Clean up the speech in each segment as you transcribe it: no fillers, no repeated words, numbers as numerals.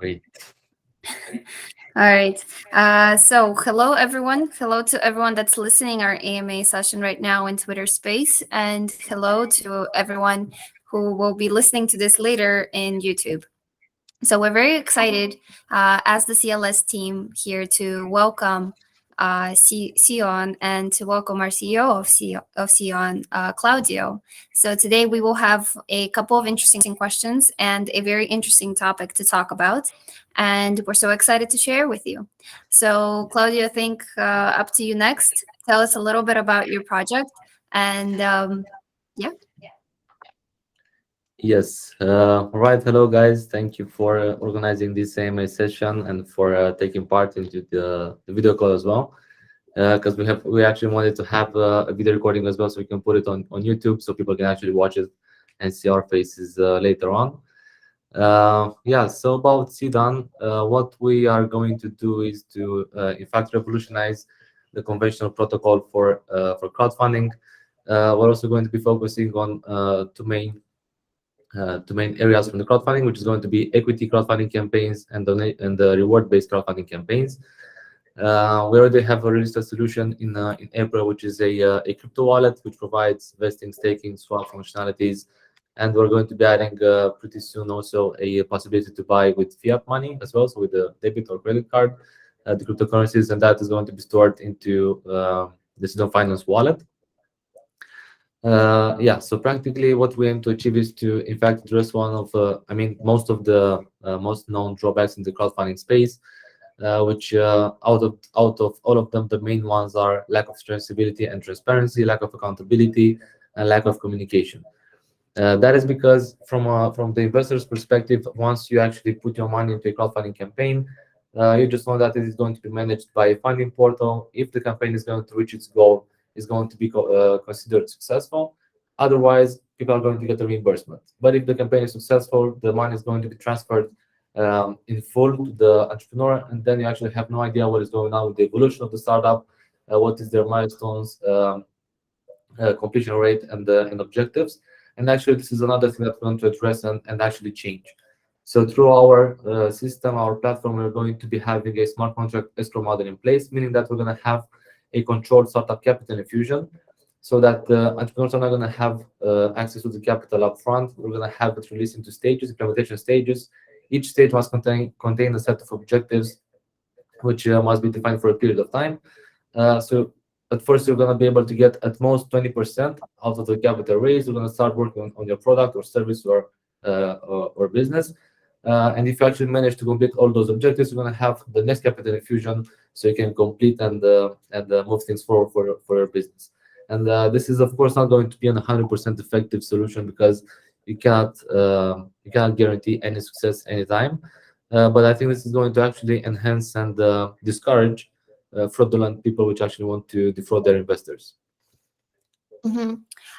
Great. All right. So hello everyone. Hello to everyone that's listening our AMA session right now in Twitter Space, and hello to everyone who will be listening to this later in YouTube. So we're very excited as the CLS team here to welcome Sion and to welcome our CEO of Sion, Claudio. So today we will have a couple of interesting questions and a very interesting topic to talk about. And we're so excited to share with you. So Claudio, I think up to you next. Tell us a little bit about your project and yeah. Yes. All right. Hello, guys. Thank you for organizing this AMA session and for taking part into the video call as well. Because we actually wanted to have a video recording as well, so we can put it on YouTube, so people can actually watch it and see our faces later on. Yeah. So about Sedon, what we are going to do is to, in fact, revolutionize the conventional protocol for crowdfunding. We're also going to be focusing on two main areas from the crowdfunding, which is going to be equity crowdfunding campaigns and the reward-based crowdfunding campaigns. We already have a released a solution in April, which is a crypto wallet, which provides vesting, staking, swap functionalities, and we're going to be adding pretty soon also a possibility to buy with fiat money as well, so with a debit or credit card, the cryptocurrencies, and that is going to be stored into the Sedon Finance wallet. Yeah, so practically what we aim to achieve is to, in fact, address one of, most of the most known drawbacks in the crowdfunding space, which out of all of them, the main ones are lack of traceability and transparency, lack of accountability, and lack of communication. That is because from the investor's perspective, once you actually put your money into a crowdfunding campaign, you just know that it is going to be managed by a funding portal. If the campaign is going to reach its goal, is going to be considered successful. Otherwise, people are going to get a reimbursement. But if the campaign is successful, the money is going to be transferred in full to the entrepreneur, and then you actually have no idea what is going on with the evolution of the startup, what is their milestones, completion rate, and objectives. And actually, this is another thing that we want to address and actually change. So through our system, our platform, we're going to be having a smart contract escrow model in place, meaning that we're going to have a controlled startup capital infusion, so that entrepreneurs are not going to have access to the capital up front. We're going to have it released into stages, implementation stages. Each stage must contain a set of objectives, which must be defined for a period of time. So at first, you're going to be able to get at most 20% out of the capital raise. You're going to start working on your product or service or business. And if you actually manage to complete all those objectives, you're going to have the next capital infusion, so you can complete and move things forward for your business. And this is, of course, not going to be an 100% effective solution, because you cannot guarantee any success anytime. But I think this is going to actually enhance and discourage fraudulent people which actually want to defraud their investors. Mm-hmm.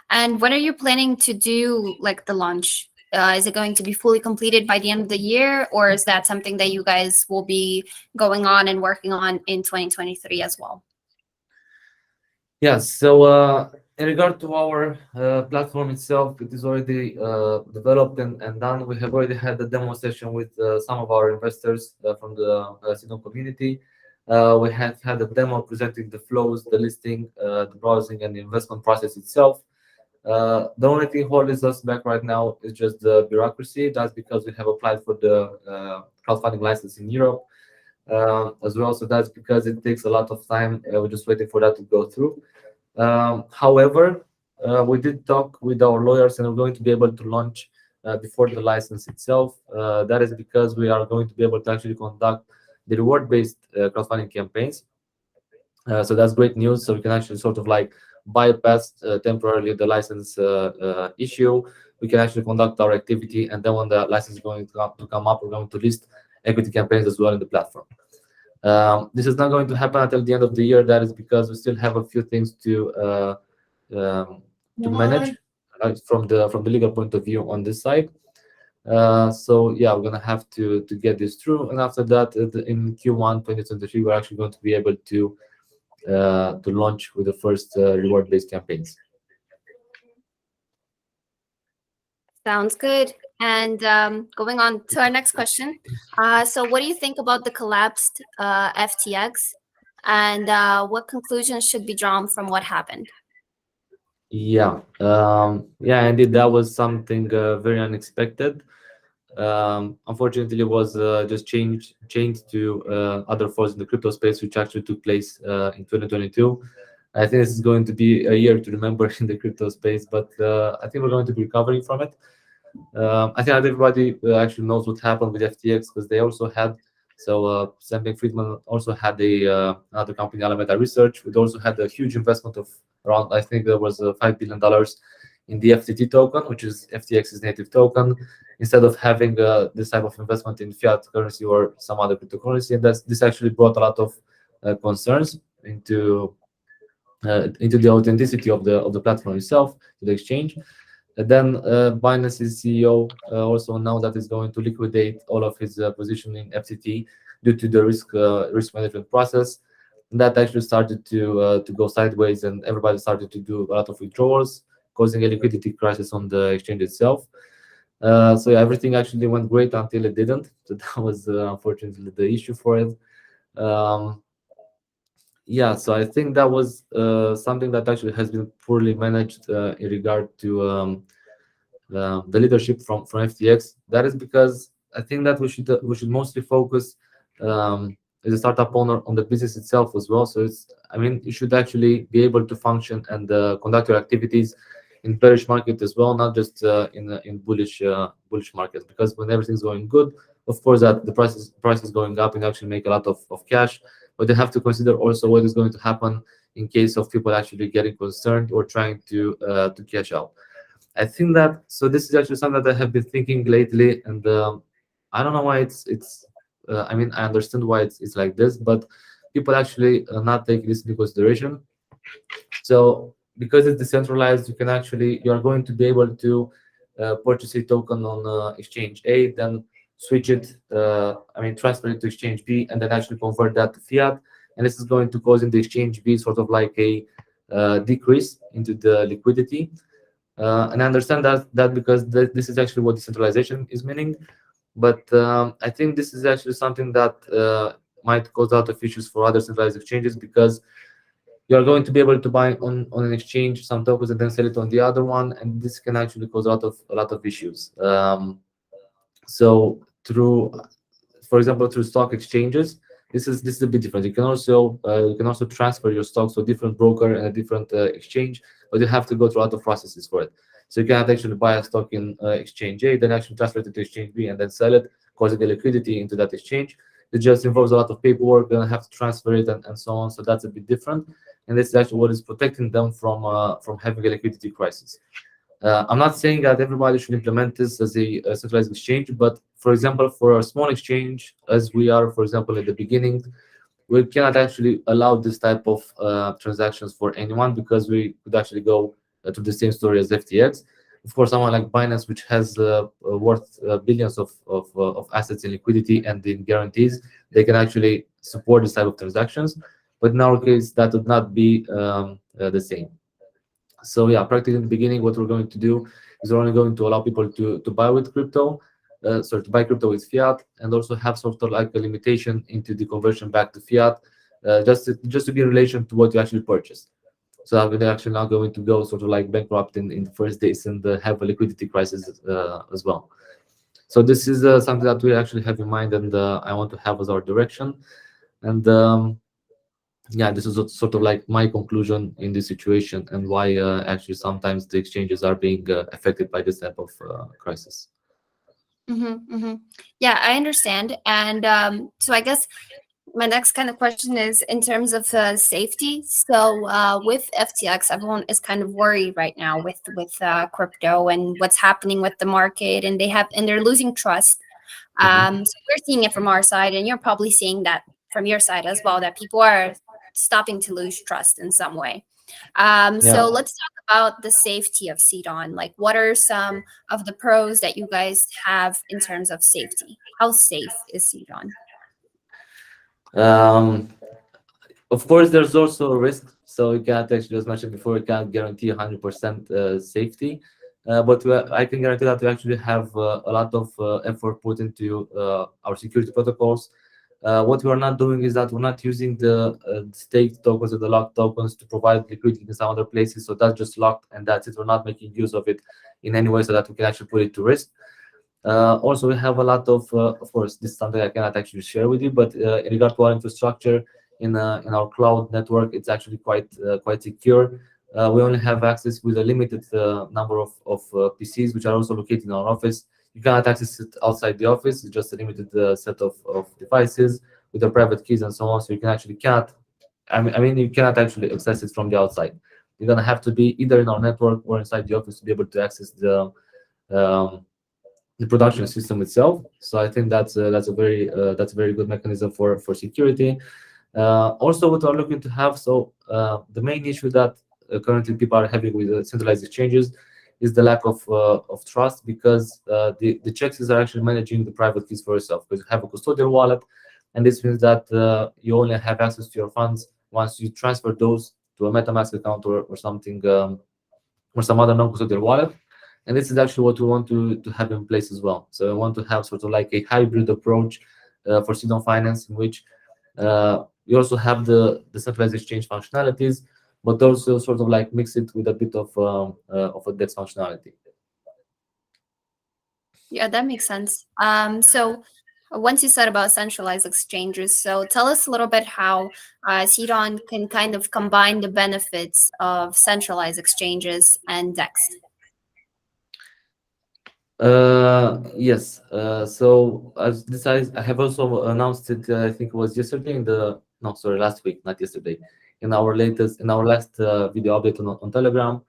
And when are you planning to do like the launch? Is it going to be fully completed by the end of the year, or is that something that you guys will be going on and working on in 2023 as well? Yes. So in regard to our platform itself, it is already developed and done. We have already had a demo session with some of our investors from the Sedon community. We have had a demo presenting the flows, the listing, the browsing, and the investment process itself. The only thing holding us back right now is just the bureaucracy. That's because we have applied for the crowdfunding license in Europe as well. So that's because it takes a lot of time. We're just waiting for that to go through. However, we did talk with our lawyers, and we're going to be able to launch before the license itself. That is because we are going to be able to actually conduct the reward-based crowdfunding campaigns. So that's great news. So we can actually sort of like bypass temporarily the license issue. We can actually conduct our activity, and then when the license is going to come up, we're going to list equity campaigns as well in the platform. This is not going to happen until the end of the year. That is because we still have a few things to manage from the legal point of view on this side. So yeah, we're gonna have to get this through, and after that, in Q1 2023, we're actually going to be able to launch with the first reward-based campaigns. Sounds good. And going on to our next question. So, what do you think about the collapsed FTX, and what conclusions should be drawn from what happened? Yeah, indeed, that was something very unexpected. Unfortunately, it was just changed to other falls in the crypto space, which actually took place in 2022. I think this is going to be a year to remember in the crypto space, but I think we're going to be recovering from it. I think that everybody actually knows what happened with FTX because they also had. So Sam Bankman-Friedman also had another company, Alameda Research, which also had a huge investment of around, I think there was $5 billion in the FTT token, which is FTX's native token, instead of having this type of investment in fiat currency or some other cryptocurrency. And this actually brought a lot of concerns into the authenticity of the platform itself, to the exchange. And then Binance's CEO also announced that he's going to liquidate all of his position in FTT due to the risk management process. And that actually started to go sideways, and everybody started to do a lot of withdrawals, causing a liquidity crisis on the exchange itself. So yeah, everything actually went great until it didn't. So that was unfortunately the issue for it. Yeah, so I think that was something that actually has been poorly managed in regard to the leadership from FTX. That is because I think that we should mostly focus as a startup owner on the business itself as well. So I mean, you should actually be able to function and conduct your activities in bearish market as well, not just in bullish markets. Because when everything's going good, of course, that the price is going up and actually make a lot of cash. But they have to consider also what is going to happen in case of people actually getting concerned or trying to cash out. I think that this is actually something that I have been thinking lately, and I don't know why it's. I mean, I understand why it's like this, but people actually not take this into consideration. So because it's decentralized, you are going to be able to purchase a token on exchange A, then switch it. I mean, transfer it to exchange B, and then actually convert that to fiat. And this is going to cause in the exchange B sort of like a decrease into the liquidity. And I understand that because this is actually what decentralization is meaning. But I think this is actually something that might cause a lot of issues for other centralized exchanges, because you are going to be able to buy on an exchange some tokens and then sell it on the other one, and this can actually cause a lot of issues. So for example, through stock exchanges, this is a bit different. You can also transfer your stocks to a different broker and a different exchange, but you have to go through a lot of processes for it. So you cannot actually buy a stock in exchange A, then actually transfer it to exchange B, and then sell it, causing a liquidity into that exchange. It just involves a lot of paperwork, and have to transfer it and so on. So that's a bit different, and this is actually what is protecting them from having a liquidity crisis. I'm not saying that everybody should implement this as a centralized exchange, but for example, for a small exchange, as we are, for example, at the beginning, we cannot actually allow this type of transactions for anyone, because we could actually go to the same story as FTX. Of course, someone like Binance, which has worth billions of assets in liquidity and in guarantees, they can actually support this type of transactions. But in our case, that would not be the same. So yeah, practically in the beginning, what we're going to do is we're only going to allow people to buy with crypto, to buy crypto with fiat, and also have sort of like a limitation into the conversion back to fiat, just to be in relation to what you actually purchased. So that we're actually not going to go sort of like bankrupt in the first days and have a liquidity crisis as well. So this is something that we actually have in mind, and I want to have as our direction. And yeah, this is sort of like my conclusion in this situation, and why actually sometimes the exchanges are being affected by this type of crisis. Yeah, I understand. And so I guess my next kind of question is in terms of safety. So with FTX, everyone is kind of worried right now with crypto and what's happening with the market, and they're losing trust. So we're seeing it from our side, and you're probably seeing that from your side as well, that people are stopping to lose trust in some way. So let's talk about the safety of Sedon. Like, what are some of the pros that you guys have in terms of safety? How safe is Sedon? Of course, there's also a risk. So you can't actually, as mentioned before, you can't guarantee 100% safety. but I can guarantee that we actually have a lot of effort put into our security protocols. What we are not doing is that we're not using the staked tokens or the locked tokens to provide liquidity in some other places. So that's just locked and that's it. We're not making use of it in any way so that we can actually put it to risk. Also, we have a lot of course, this is something I cannot actually share with you, but in regard to our infrastructure in our cloud network, it's actually quite secure. We only have access with a limited number of PCs, which are also located in our office. You cannot access it outside the office. It's just a limited set of devices with the private keys and so on. So you can actually cannot, I mean, you cannot actually access it from the outside. You're gonna have to be either in our network or inside the office to be able to access um, the production system itself. So I think that's a very good mechanism for security. Also, what we're looking to have, so the main issue that currently people are having with centralized exchanges is the lack of trust, because the checks are actually managing the private keys for yourself, because you have a custodial wallet, and this means that you only have access to your funds once you transfer those to a MetaMask account or something, or some other non-custodial wallet. And this is actually what we want to have in place as well. So we want to have sort of like a hybrid approach for Sedon Finance, in which we also have the centralized exchange functionalities, but also sort of like mix it with a bit of a DEX functionality. Yeah, that makes sense. So once you said about centralized exchanges, so tell us a little bit how Sedon can kind of combine the benefits of centralized exchanges and DEX. Yes. So as this, I have also announced it. I think it was yesterday no, sorry, last week, not yesterday, in our last video update on Telegram.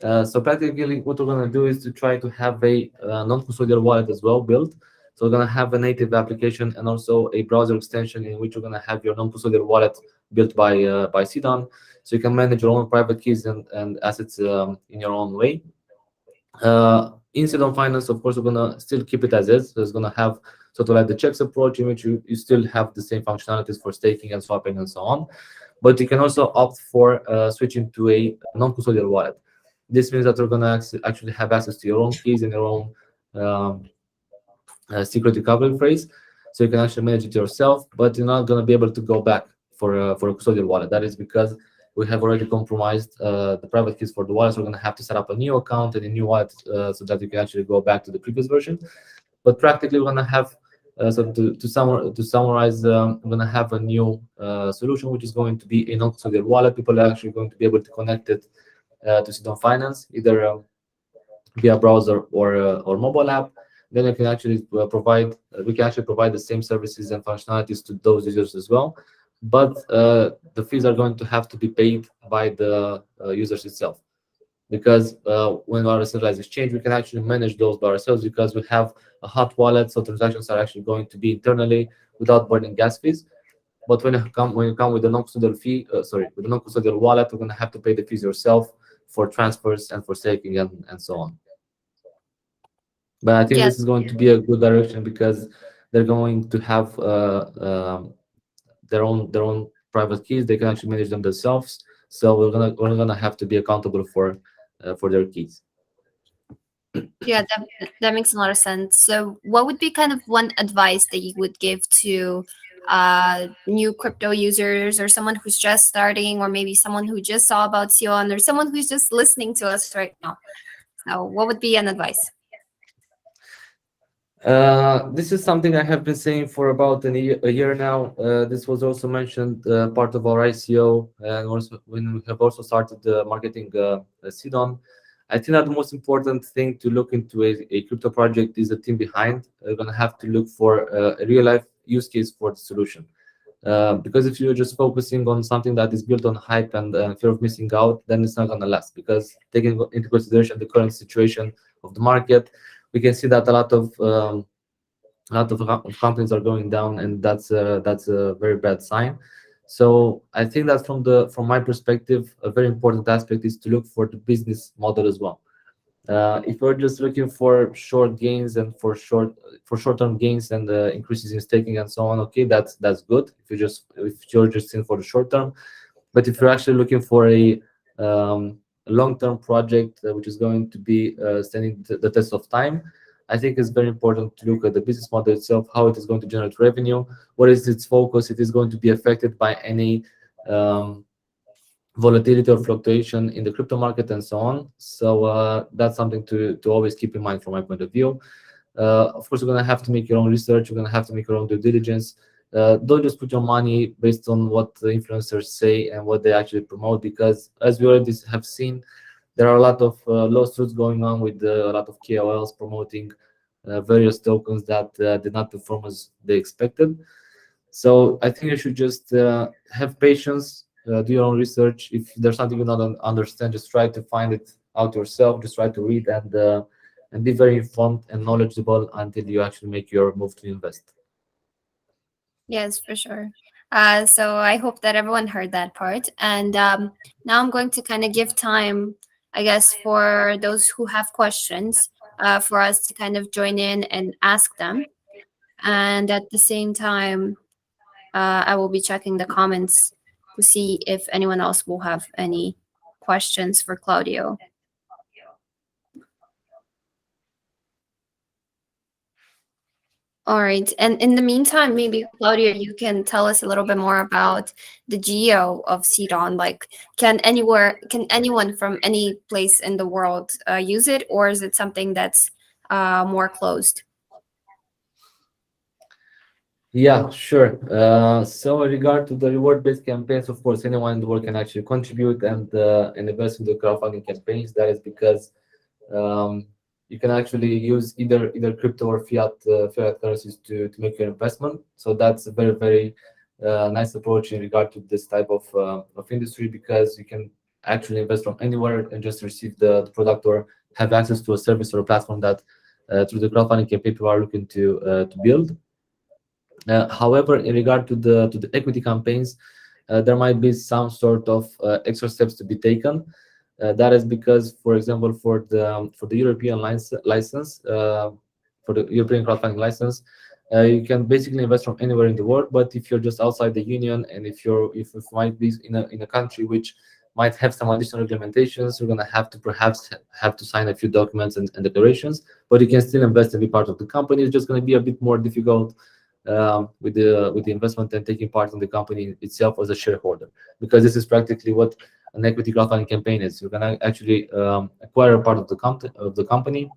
So practically, what we're gonna do is to try to have a non-custodial wallet as well built. So we're gonna have a native application and also a browser extension in which you're gonna have your non-custodial wallet built by Sedon, so you can manage your own private keys and assets in your own way. In Sedon Finance, of course, we're gonna still keep it as is. So it's gonna have sort of like the checks approach, in which you still have the same functionalities for staking and swapping and so on. But you can also opt for switching to a non-custodial wallet. This means that you're gonna actually have access to your own keys and your own secret recovery phrase, so you can actually manage it yourself. But you're not gonna be able to go back for a custodial wallet. That is because we have already compromised the private keys for the wallet. So we're going to have to set up a new account and a new wallet so that you can actually go back to the previous version. But practically, we're going to have, so to summarize, we're going to have a new solution, which is going to be a non-custodial wallet. People are actually going to be able to connect it to Sedon Finance, either via browser or mobile app. Then you can actually we can actually provide the same services and functionalities to those users as well. But the fees are going to have to be paid by the users itself, because when we are a centralized exchange, we can actually manage those by ourselves, because we have a hot wallet, so transactions are actually going to be internally without burning gas fees. But when you come with a with a non-custodial wallet, you're going to have to pay the fees yourself for transfers and for staking and so on. But I think this is going to be a good direction, because they're going to have their own private keys. They can actually manage them themselves. So we're gonna have to be accountable for their keys. Yeah, that makes a lot of sense. So what would be kind of one advice that you would give to new crypto users, or someone who's just starting, or maybe someone who just saw about SeedOn, or someone who's just listening to us right now? So what would be an advice? This is something I have been saying for about a year now. This was also mentioned part of our ICO, and also when we have also started marketing Sedon. I think that the most important thing to look into a crypto project is the team behind. You're going to have to look for a real life use case for the solution. Because if you're just focusing on something that is built on hype and fear of missing out, then it's not going to last. Because taking into consideration the current situation of the market, we can see that a lot of companies are going down, and that's a very bad sign. So I think that from my perspective, a very important aspect is to look for the business model as well. If we're just looking for short gains and for short-term gains and increases in staking and so on, okay, that's good. If you're just in for the short term, but if you're actually looking for a long-term project which is going to be standing the test of time, I think it's very important to look at the business model itself, how it is going to generate revenue, what is its focus, it is going to be affected by any volatility or fluctuation in the crypto market and so on. So that's something to always keep in mind from my point of view. Of course, you're going to have to make your own research. You're going to have to make your own due diligence. Don't just put your money based on what the influencers say and what they actually promote, because as we already have seen, there are a lot of lawsuits going on with a lot of KOLs promoting various tokens that did not perform as they expected. So I think you should just have patience, do your own research. If there's something you don't understand, just try to find it out yourself. Just try to read and be very informed and knowledgeable until you actually make your move to invest. Yes, for sure. So I hope that everyone heard that part. And now I'm going to kind of give time, I guess, for those who have questions for us to kind of join in and ask them. And at the same time, I will be checking the comments to see if anyone else will have any questions for Claudio. All right. And in the meantime, maybe Claudia, you can tell us a little bit more about the geo of Sedon. Like, can anyone from any place in the world use it, or is it something that's more closed? Yeah, sure. So in regard to the reward-based campaigns, of course, anyone in the world can actually contribute and invest in the crowdfunding campaigns. That is because you can actually use either crypto or fiat currencies to make your investment. So that's a very nice approach in regard to this type of industry, because you can actually invest from anywhere and just receive the product or have access to a service or a platform that through the crowdfunding campaign people are looking to build. However, in regard to the equity campaigns, there might be some sort of extra steps to be taken. That is because, for example, for the European license, for the European crowdfunding license, you can basically invest from anywhere in the world. But if you're just outside the union, and if you might be in a country which might have some additional regulations, you're going to have to perhaps have to sign a few documents and declarations. But you can still invest and be part of the company. It's just going to be a bit more difficult with the investment and taking part in the company itself as a shareholder, because this is practically what an equity crowdfunding campaign is. You're going to actually acquire a part of the company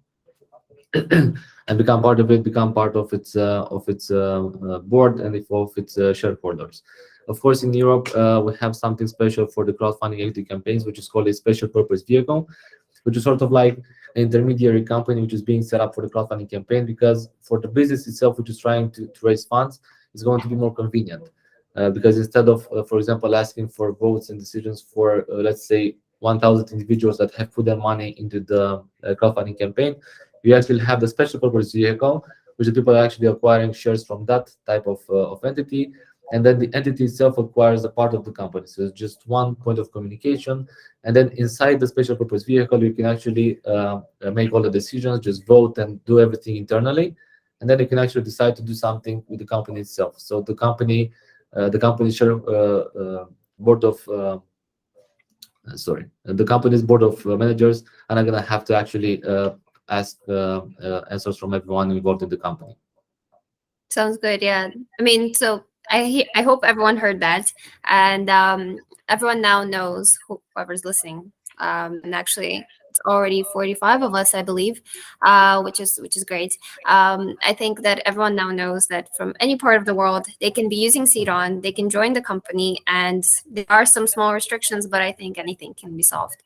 and become part of it, become part of its board and of its shareholders. Of course, in Europe, we have something special for the crowdfunding equity campaigns, which is called a special purpose vehicle, which is sort of like an intermediary company which is being set up for the crowdfunding campaign, because for the business itself, which is trying to raise funds, it's going to be more convenient. Because instead of, for example, asking for votes and decisions for, let's say, 1,000 individuals that have put their money into the crowdfunding campaign, you actually have the special purpose vehicle, which the people are actually acquiring shares from that type of entity, and then the entity itself acquires a part of the company. So it's just one point of communication, and then inside the special purpose vehicle, you can actually make all the decisions, just vote and do everything internally, and then you can actually decide to do something with the company itself. So the company share board of the company's board of managers are not going to have to actually ask answers from everyone involved in the company. Sounds good. Yeah. I mean, so I hope everyone heard that, and everyone now knows, whoever's listening. And actually, it's already 45 of us, I believe, which is great. I think that everyone now knows that from any part of the world, they can be using Sedon, they can join the company, and there are some small restrictions, but I think anything can be solved.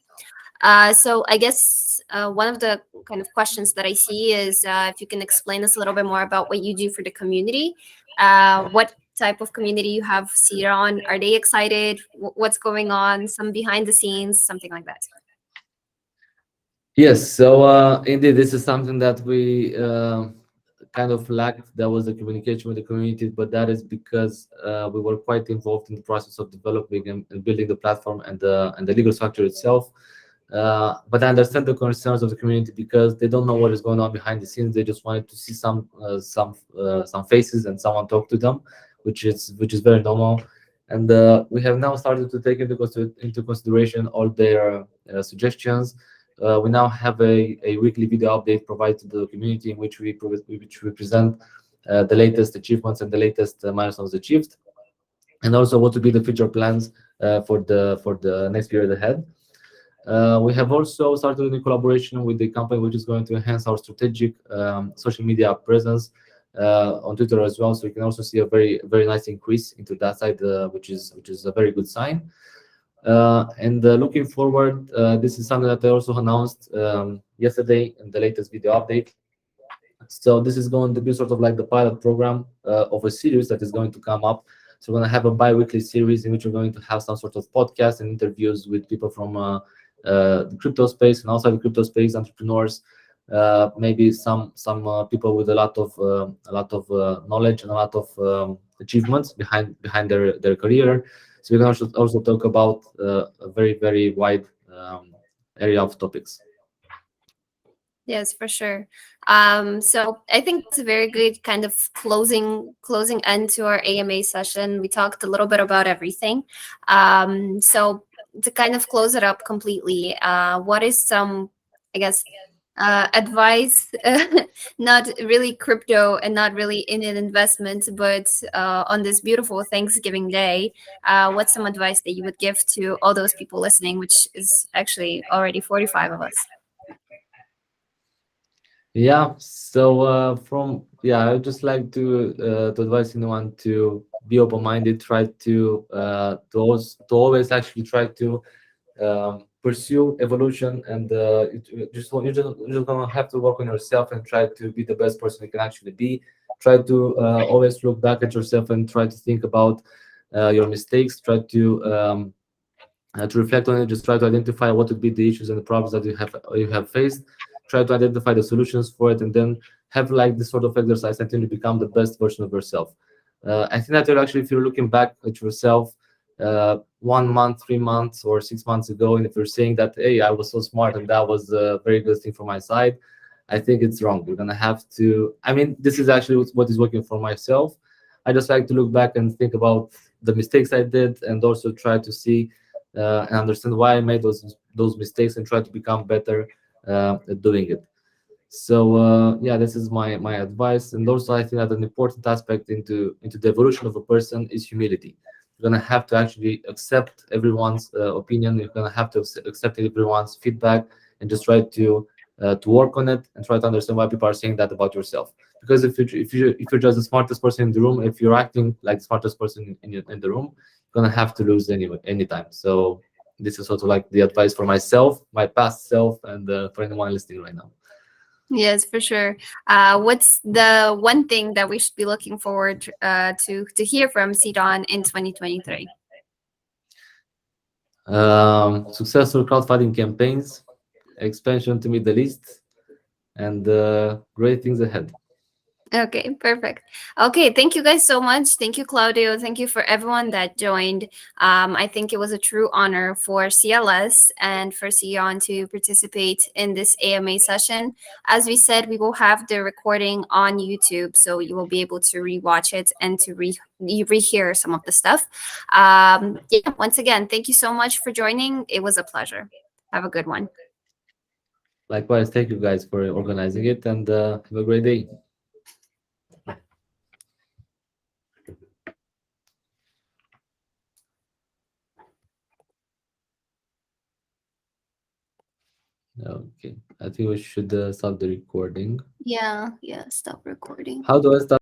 So I guess one of the kind of questions that I see is if you can explain us a little bit more about what you do for the community. What type of community you have Sedon? Are they excited? What's going on? Some behind the scenes, something like that. Yes, so indeed, this is something that we kind of lacked. That was the communication with the community, but that is because we were quite involved in the process of developing and building the platform and the legal structure itself. But I understand the concerns of the community, because they don't know what is going on behind the scenes. They just wanted to see some faces and someone talk to them, which is very normal. And we have now started to take into consideration all their suggestions. We now have a weekly video update provided to the community in which we present the latest achievements and the latest milestones achieved, and also what would be the future plans for the next period ahead. We have also started a new collaboration with the company, which is going to enhance our strategic social media presence on Twitter as well. So you can also see a very nice increase into that side, which is a very good sign. And looking forward, this is something that I also announced yesterday in the latest video update. So this is going to be sort of like the pilot program of a series that is going to come up. So we're going to have a bi-weekly series in which we're going to have some sort of podcast and interviews with people from the crypto space and outside the crypto space, entrepreneurs, maybe some people with a lot of knowledge and a lot of achievements behind their career. So we can also talk about a very wide area of topics. Yes, for sure. So I think it's a very good kind of closing end to our AMA session. We talked a little bit about everything. So to kind of close it up completely, what is some, I guess, advice, not really crypto and not really in an investment, but on this beautiful Thanksgiving Day, what's some advice that you would give to all those people listening, which is actually already 45 of us? Yeah. So I would just like to advise anyone to be open-minded. Try to always actually try to pursue evolution, and you're just gonna have to work on yourself and try to be the best person you can actually be. Try to always look back at yourself and try to think about your mistakes. Try to reflect on it. Just try to identify what would be the issues and the problems that you have faced. Try to identify the solutions for it, and then have like this sort of exercise until you become the best version of yourself. I think that you're actually, if you're looking back at yourself 1 month, 3 months, or 6 months ago, and if you're saying that, hey, I was so smart and that was a very good thing from my side, I think it's wrong. You're gonna have to. I mean, this is actually what is working for myself. I just like to look back and think about the mistakes I did, and also try to see and understand why I made those mistakes, and try to become better at doing it. So yeah, this is my advice. And also, I think that an important aspect into the evolution of a person is humility. You're gonna have to actually accept everyone's opinion. You're gonna have to accept everyone's feedback, and just try to work on it, and try to understand why people are saying that about yourself. Because if you're just the smartest person in the room, if you're acting like the smartest person in the room, you're gonna have to lose anyway anytime. So this is sort of like the advice for myself, my past self, and for anyone listening right now. Yes, for sure. What's the one thing that we should be looking forward to hear from Sedon in 2023? Successful crowdfunding campaigns, expansion to Middle East, and great things ahead. Okay, perfect. Okay, thank you guys so much. Thank you, Claudio. Thank you for everyone that joined. I think it was a true honor for CLS and for Sion to participate in this AMA session. As we said, we will have the recording on YouTube, so you will be able to rewatch it and to rehear some of the stuff. Yeah, once again, thank you so much for joining. It was a pleasure. Have a good one. Likewise, thank you guys for organizing it, and have a great day. Okay, I think we should start the recording. Yeah, stop recording. How do I start?